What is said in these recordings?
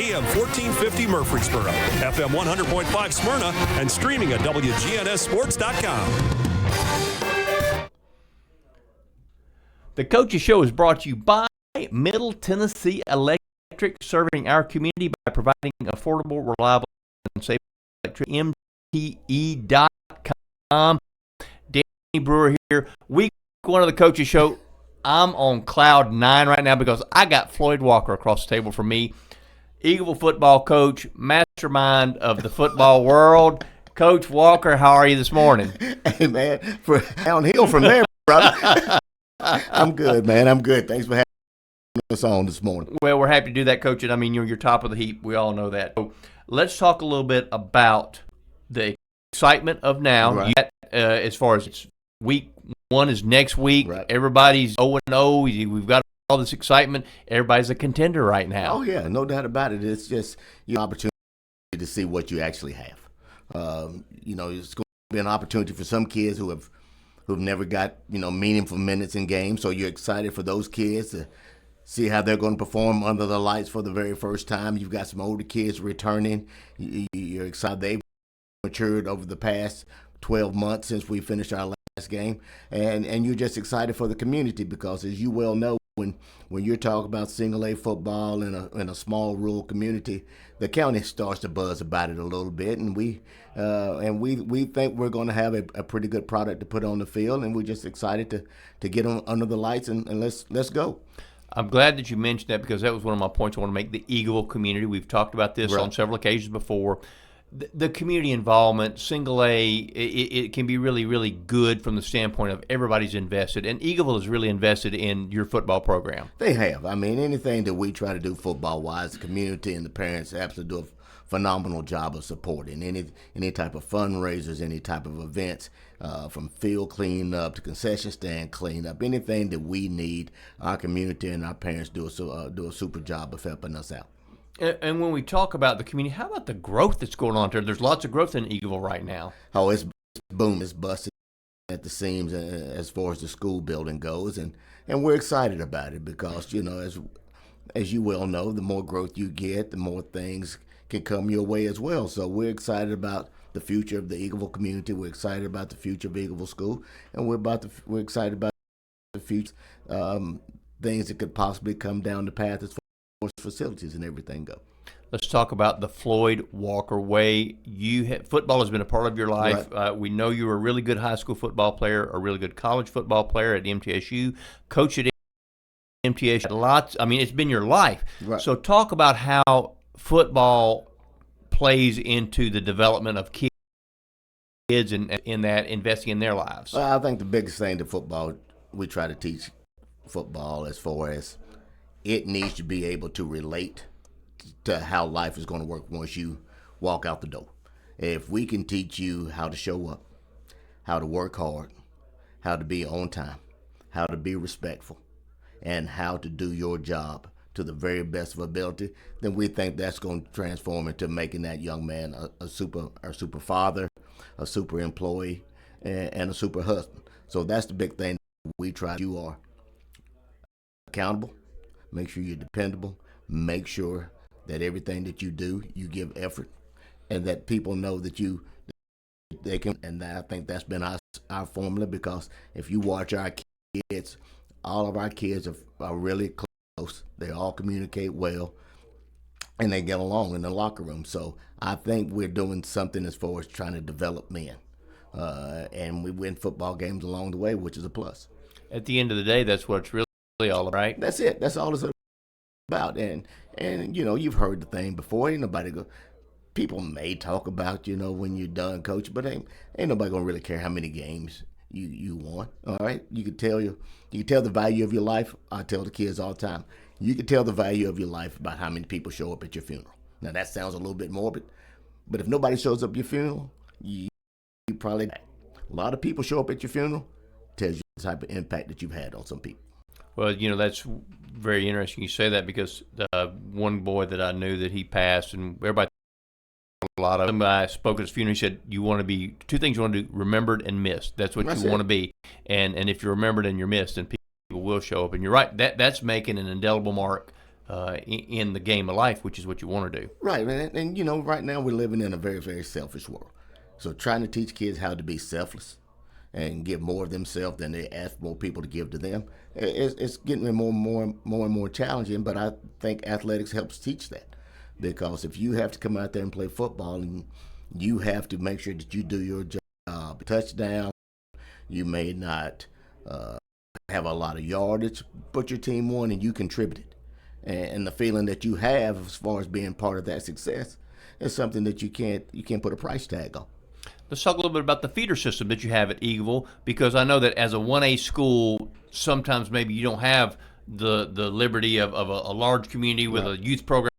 AM 1450 Murfreesboro, FM 100.5 Smyrna, and streaming at WGNSSports.com. The Coaches Show is brought to you by Middle Tennessee Electric, serving our community by providing affordable, reliable, and safe electric. MTE.com. Danny Brewer here. Week one of the Coaches Show. I'm on cloud 9 right now because I got Floyd Walker across the table from me. Eagleville football coach, mastermind of the football world. Coach Walker, how are you this morning? Hey, man, downhill from there, brother. I'm good, man. I'm good. Thanks for having us on this morning. Well, we're happy to do that, Coach. And I mean, you're top of the heap. We all know that. So let's talk a little bit about the excitement of now. Right. As far as it's week one is next week. Right. Everybody's 0-0. We've got all this excitement. Everybody's a contender right now. Oh, yeah, no doubt about it. It's just an opportunity to see what you actually have. It's going to be an opportunity for some kids who've never got, meaningful minutes in games. So you're excited for those kids to see how they're going to perform under the lights for the very first time. You've got some older kids returning. You're excited. They've matured over the past 12 months since we finished our last game. And you're just excited for the community because, as you well know, when you're talking about single A football in a small rural community, the county starts to buzz about it a little bit, and we think we're going to have a pretty good product to put on the field, and we're just excited to get on under the lights and let's go. I'm glad that you mentioned that because that was one of my points I want to make. The Eagleville community. We've talked about this Right. on several occasions before. The community involvement, single A, it can be really, really good from the standpoint of everybody's invested. And Eagleville is really invested in your football program. They have. I mean, anything that we try to do football-wise, the community and the parents absolutely do a phenomenal job of supporting. Any type of fundraisers, any type of events, from field cleanup to concession stand cleanup, anything that we need, our community and our parents do a super job of helping us out. And when we talk about the community, how about the growth that's going on there? There's lots of growth in Eagleville right now. Oh, it's boom, it's busted at the seams as far as the school building goes, and we're excited about it because, as you well know, the more growth you get, the more things can come your way as well. So we're excited about the future of the Eagleville community. We're excited about the future of Eagleville School, and we're excited about the future things that could possibly come down the path as far as facilities and everything go. Let's talk about the Floyd Walker way. Football has been a part of your life. Right. We know you were a really good high school football player, a really good college football player at MTSU, coach at MTSU. It's been your life. Right. So talk about how football plays into the development of kids and in that investing in their lives. Well, I think the biggest thing to football, we try to teach football as far as it needs to be able to relate to how life is going to work once you walk out the door. If we can teach you how to show up, how to work hard, how to be on time, how to be respectful, and how to do your job to the very best of ability, then we think that's going to transform into making that young man a super father, a super employee, and a super husband. So that's the big thing we try. You are accountable. Make sure you're dependable. Make sure that everything that you do, you give effort, and that people know that they can. And I think that's been our formula, because if you watch our kids, all of our kids are really close. They all communicate well, and they get along in the locker room. So I think we're doing something as far as trying to develop men, and we win football games along the way, which is a plus. At the end of the day, that's what it's really all about, right? That's it. That's all it's about. And you've heard the thing before. Ain't nobody people may talk about, when you're done coaching, but ain't nobody gonna really care how many games you won. All right. You can tell the value of your life. I tell the kids all the time. You can tell the value of your life about how many people show up at your funeral. Now that sounds a little bit morbid, but if nobody shows up at your funeral, you probably, a lot of people show up at your funeral, tells you the type of impact that you've had on some people. Well, that's very interesting you say that, because one boy that I knew that he passed, and everybody, a lot of them, I spoke at his funeral, he said, you want to be, two things you want to do, remembered and missed. That's what you want to be. And if you're remembered and you're missed, then people will show up. And you're right, that's making an indelible mark in the game of life, which is what you want to do. Right, and you know, right now we're living in a very, very selfish world. So trying to teach kids how to be selfless and give more of themselves than they ask more people to give to them, it's getting more and more challenging. But I think athletics helps teach that, because if you have to come out there and play football, and you have to make sure that you do your job, touchdown, you may not have a lot of yardage, but your team won and you contributed. And the feeling that you have as far as being part of that success is something that you can't put a price tag on. Let's talk a little bit about the feeder system that you have at Eagleville, because I know that as a 1A school, sometimes maybe you don't have the liberty of a large community with a youth program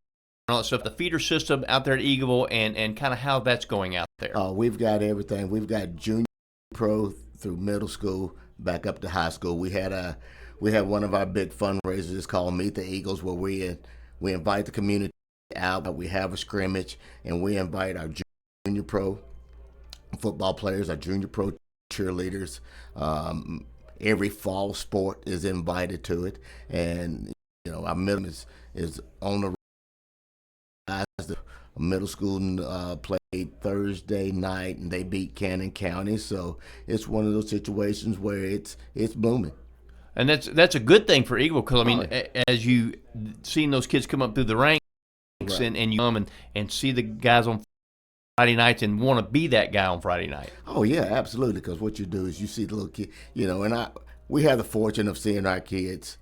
and all that stuff. The feeder system out there at Eagleville and kind of how that's going out there. We've got everything. We've got junior pro through middle school back up to high school. We had one of our big fundraisers. It's called Meet the Eagles, where we invite the community out. We have a scrimmage, and we invite our junior pro football players, our junior pro cheerleaders. Every fall sport is invited to it, and you know, our middle is on the rise. The middle school played Thursday night, and they beat Cannon County. So it's one of those situations where it's booming. And that's a good thing for Eagleville, because I mean, as you seen those kids come up through the ranks, right, and you come and see the guys on Friday nights and want to be that guy on Friday night. Oh yeah, absolutely. Because what you do is you see the little kid, you know, and we have the fortune of seeing our kids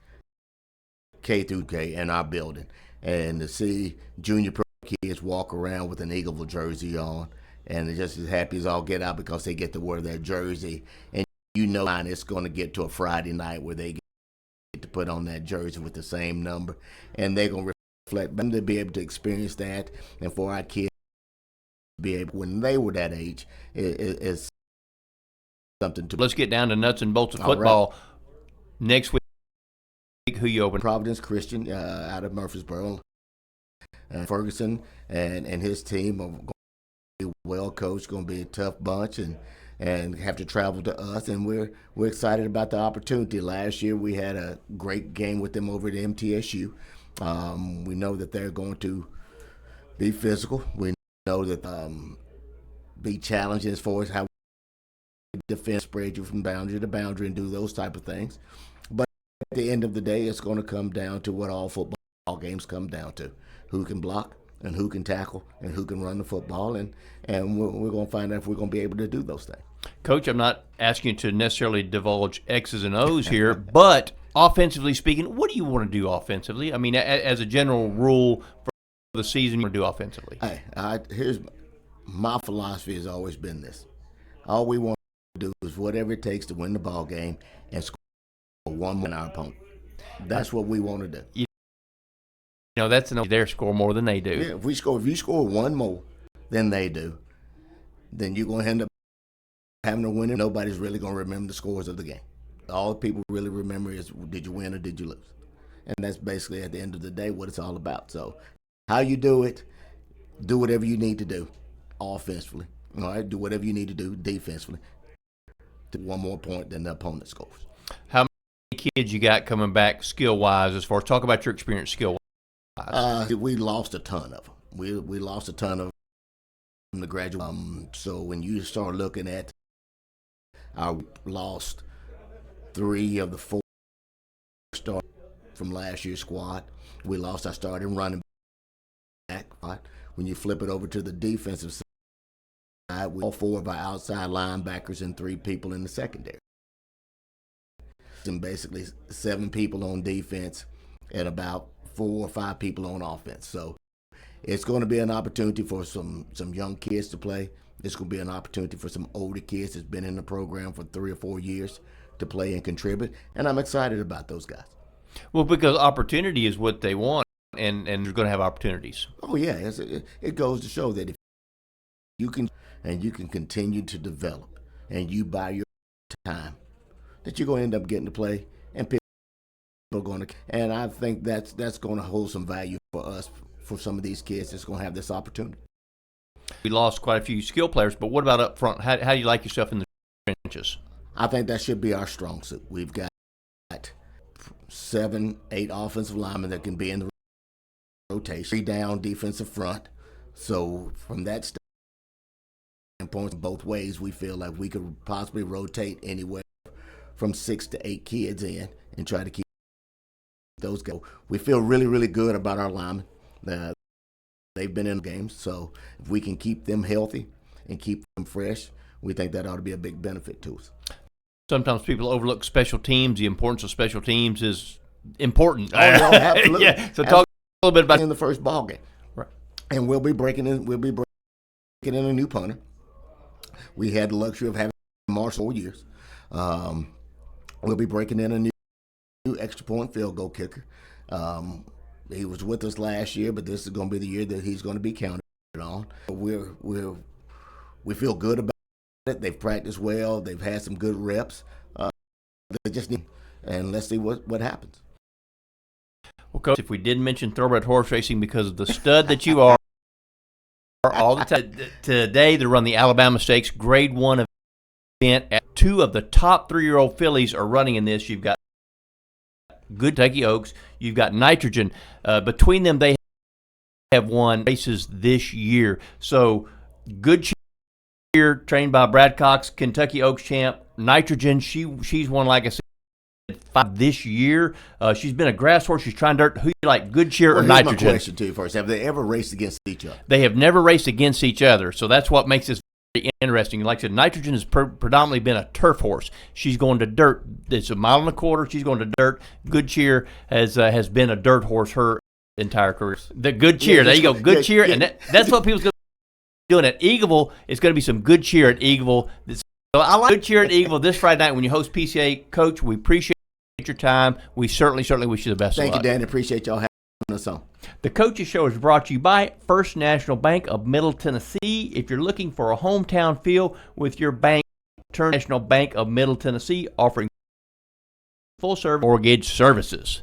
K through K in our building, and to see junior pro kids walk around with an Eagleville jersey on, and they're just as happy as all get out because they get to wear their jersey. And you know, it's going to get to a Friday night where they get to put on that jersey with the same number, and they're going to reflect them to be able to experience that, and for our kids to be able, when they were that age, is something to. Let's get down to nuts and bolts of football. Right. Next week, who you open? Providence Christian out of Murfreesboro. Ferguson and his team are going to be well coached, going to be a tough bunch, and have to travel to us, and we're excited about the opportunity. Last year we had a great game with them over at MTSU. We know that they're going to be physical. We know that be challenging as far as how we defend, spread you from boundary to boundary, and do those type of things. But at the end of the day, it's going to come down to what all football games come down to: who can block, and who can tackle, and who can run the football, and we're going to find out if we're going to be able to do those things. Coach, I'm not asking you to necessarily divulge X's and O's here, but offensively speaking, what do you want to do offensively? I mean, as a general rule for the season, you want to do offensively? Here's my philosophy has always been this: all we want to do is whatever it takes to win the ball game and score one more than our opponent. That's what we want to do. You know, that's their score more than they do. Yeah, if you score one more than they do, then you're going to end up having a winner. Nobody's really going to remember the scores of the game. All people really remember is, did you win or did you lose? And that's basically, at the end of the day, what it's all about. So how you do it, do whatever you need to do offensively. All right, do whatever you need to do defensively to one more point than the opponent scores. How many kids you got coming back skill-wise, as far as talk about your experience skill-wise? We lost a ton of them. We lost a ton of them from the graduate. So when you start looking at, I lost 3 of the 4 start from last year's squad. We lost our starting running back. When you flip it over to the defensive side, we all 4 of our outside linebackers and 3 people in the secondary. And basically 7 people on defense and about 4 or 5 people on offense. So it's going to be an opportunity for some young kids to play. It's going to be an opportunity for some older kids that's been in the program for 3 or 4 years to play and contribute. And I'm excited about those guys. Well, because opportunity is what they want, and they're going to have opportunities. Oh, yeah. It goes to show that if you can continue to develop and you buy your time, that you're going to end up getting to play, and people are going to. And I think that's going to hold some value for us, for some of these kids that's going to have this opportunity. We lost quite a few skill players, but what about up front? How do you like yourself in the trenches? I think that should be our strong suit. We've got 7, 8 offensive linemen that can be in the rotation, 3 down defensive front. So from that standpoint, both ways, we feel like we could possibly rotate anywhere from 6 to 8 kids in and try to keep those guys. We feel really, really good about our linemen. They've been in games, so if we can keep them healthy and keep them fresh, we think that ought to be a big benefit to us. Sometimes people overlook special teams. The importance of special teams is important. Oh, no, absolutely. Yeah. So talk a little bit about in the first ball game, right? And we'll be breaking in a new punter. We had the luxury of having Marshall 4 years. We'll be breaking in a new extra point field goal kicker. He was with us last year, but this is going to be the year that he's going to be counted on. We feel good about it. They've practiced well. They've had some good reps. They just need, and let's see what happens. Well, Coach, if we didn't mention thoroughbred horse racing because of the stud that you are all the time, today they run the Alabama Stakes Grade 1 event. 2 of the top 3-year-old fillies are running in this. You've got Good Kentucky Oaks. You've got Nitrogen. Between them, they have won races this year. So Good Cheer, trained by Brad Cox, Kentucky Oaks champ. Nitrogen, she's won, like I said, 5 this year. She's been a grass horse. She's trying dirt. Who you like, Good Cheer or Nitrogen? Here's my question to you first. Have they ever raced against each other? They have never raced against each other. So that's what makes this very interesting. Like I said, Nitrogen has predominantly been a turf horse. She's going to dirt. It's 1.25 miles. She's going to dirt. Good Cheer has been a dirt horse her entire career. The Good Cheer. There you go. Good Cheer. And that's what people's going to be doing at Eagleville. It's going to be some Good Cheer at Eagleville. So I like Good Cheer at Eagleville this Friday night when you host PCA. Coach, we appreciate your time. We certainly wish you the best of luck. Thank you, Danny. Appreciate y'all having us on. The Coaches Show is brought to you by First National Bank of Middle Tennessee. If you're looking for a hometown feel with your bank, turn National Bank of Middle Tennessee, offering full-service mortgage services.